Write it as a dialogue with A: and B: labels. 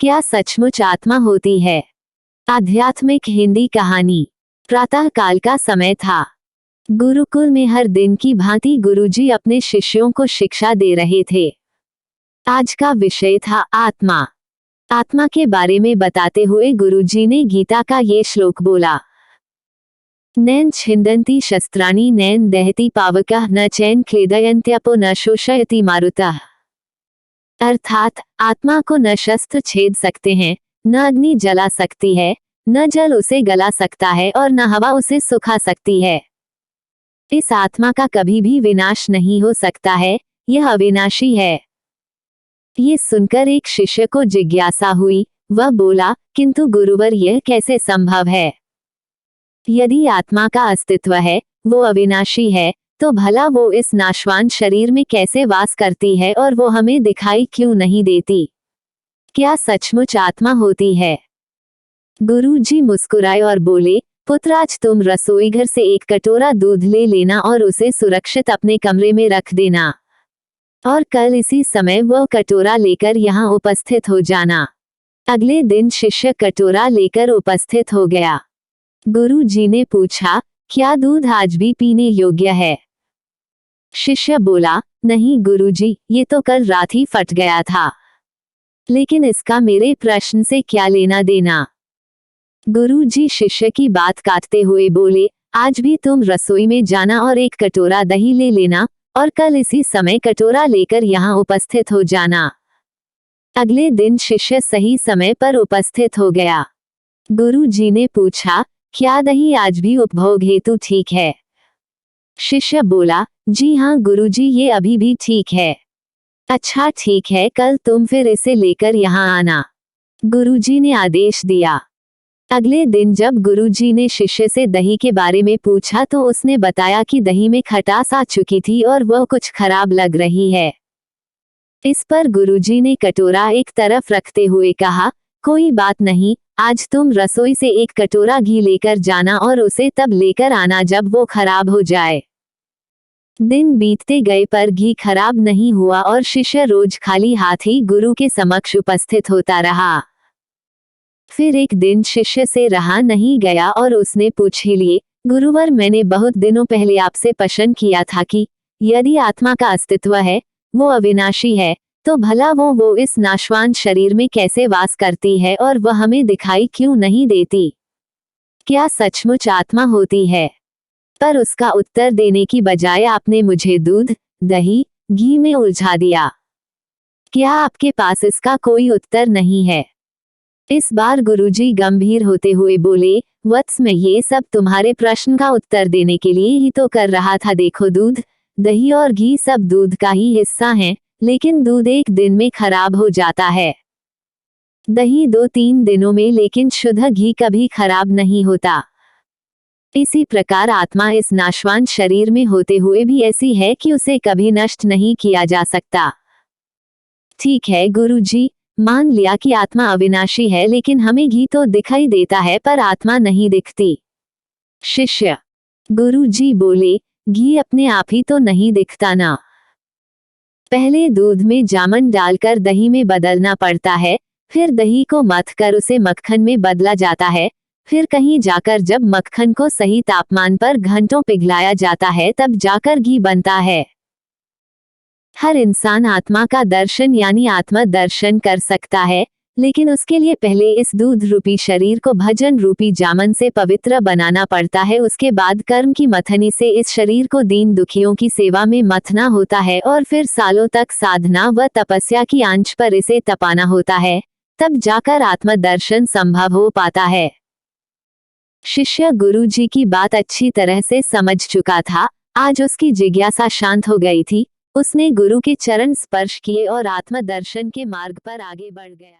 A: क्या सचमुच आत्मा होती है? आध्यात्मिक हिंदी कहानी। प्रातः काल का समय था। गुरुकुल में हर दिन की भांति गुरुजी अपने शिष्यों को शिक्षा दे रहे थे। आज का विषय था आत्मा। आत्मा के बारे में बताते हुए गुरुजी ने गीता का ये श्लोक बोला, नैन छिन्दन्ति शस्त्राणि नैन दहति पावकः न चैन क्लेदयन्त्यपो न शोषयति मारुतः। अर्थात आत्मा को न शस्त्र छेद सकते हैं, न अग्नि जला सकती है, न जल उसे गला सकता है और न हवा उसे सुखा सकती है। इस आत्मा का कभी भी विनाश नहीं हो सकता है, यह अविनाशी है। ये सुनकर एक शिष्य को जिज्ञासा हुई। वह बोला, किंतु गुरुवर यह कैसे संभव है? यदि आत्मा का अस्तित्व है, वो अविनाशी है, तो भला वो इस नाशवान शरीर में कैसे वास करती है और वो हमें दिखाई क्यों नहीं देती? क्या सचमुच आत्मा होती है? गुरुजी मुस्कुराए और बोले, पुत्र आज तुम रसोईघर से एक कटोरा दूध ले लेना और उसे सुरक्षित अपने कमरे में रख देना, और कल इसी समय वह कटोरा लेकर यहाँ उपस्थित हो जाना। अगले दिन शिष्य कटोरा लेकर उपस्थित हो गया। गुरुजी ने पूछा, क्या दूध आज भी पीने योग्य है? शिष्य बोला, नहीं गुरुजी, ये तो कल रात ही फट गया था। लेकिन इसका मेरे प्रश्न से क्या लेना देना? गुरुजी शिष्य की बात काटते हुए बोले, आज भी तुम रसोई में जाना और एक कटोरा दही ले लेना और कल इसी समय कटोरा लेकर यहाँ उपस्थित हो जाना। अगले दिन शिष्य सही समय पर उपस्थित हो गया। गुरुजी ने पूछा, क्या दही आज भी उपभोग हेतु ठीक है? शिष्य बोला, जी हाँ गुरुजी, ये अभी भी ठीक है। अच्छा ठीक है, कल तुम फिर इसे लेकर यहाँ आना, गुरुजी ने आदेश दिया। अगले दिन जब गुरुजी ने शिष्य से दही के बारे में पूछा तो उसने बताया कि दही में खटास आ चुकी थी और वह कुछ खराब लग रही है। इस पर गुरुजी ने कटोरा एक तरफ रखते हुए कहा, कोई बात नहीं, आज तुम रसोई से एक कटोरा घी लेकर जाना और उसे तब लेकर आना जब वो खराब हो जाए। दिन बीतते गए पर घी खराब नहीं हुआ और शिष्य रोज खाली हाथ ही गुरु के समक्ष उपस्थित होता रहा। फिर एक दिन शिष्य से रहा नहीं गया और उसने पूछ ही लिए, गुरुवर मैंने बहुत दिनों पहले आपसे प्रश्न किया था कि यदि आत्मा का अस्तित्व है, वो अविनाशी है, तो भला वो इस नाशवान शरीर में कैसे वास करती है और वह हमें दिखाई क्यों नहीं देती? क्या सचमुच आत्मा होती है? पर उसका उत्तर देने की बजाय आपने मुझे दूध, दही, घी में उलझा दिया। क्या आपके पास इसका कोई उत्तर नहीं है? इस बार गुरुजी गंभीर होते हुए बोले, वत्स मैं ये सब तुम्हारे प्रश्न का उत्तर देने के लिए ही तो कर रहा था। देखो दूध, दही और घी सब दूध का ही हिस्सा हैं, लेकिन दूध एक दिन में खराब हो जाता है, दही 2-3 दिनों में, लेकिन शुद्ध घी कभी खराब नहीं होता। इसी प्रकार आत्मा इस नाशवान शरीर में होते हुए भी ऐसी है कि उसे कभी नष्ट नहीं किया जा सकता। ठीक है गुरुजी, मान लिया कि आत्मा अविनाशी है, लेकिन हमें घी तो दिखाई देता है पर आत्मा नहीं दिखती। शिष्य, गुरुजी बोले, घी अपने आप ही तो नहीं दिखता ना। पहले दूध में जामन डालकर दही में बदलना पड़ता है, फिर दही को मथकर उसे मक्खन में बदला जाता है, फिर कहीं जाकर जब मक्खन को सही तापमान पर घंटों पिघलाया जाता है तब जाकर घी बनता है। हर इंसान आत्मा का दर्शन यानी आत्म दर्शन कर सकता है, लेकिन उसके लिए पहले इस दूध रूपी शरीर को भजन रूपी जामन से पवित्र बनाना पड़ता है। उसके बाद कर्म की मथनी से इस शरीर को दीन दुखियों की सेवा में मथना होता है और फिर सालों तक साधना व तपस्या की आंच पर इसे तपाना होता है, तब जाकर आत्म दर्शन संभव हो पाता है। शिष्य गुरुजी की बात अच्छी तरह से समझ चुका था। आज उसकी जिज्ञासा शांत हो गई थी। उसने गुरु के चरण स्पर्श किए और आत्म दर्शन के मार्ग पर आगे बढ़ गया।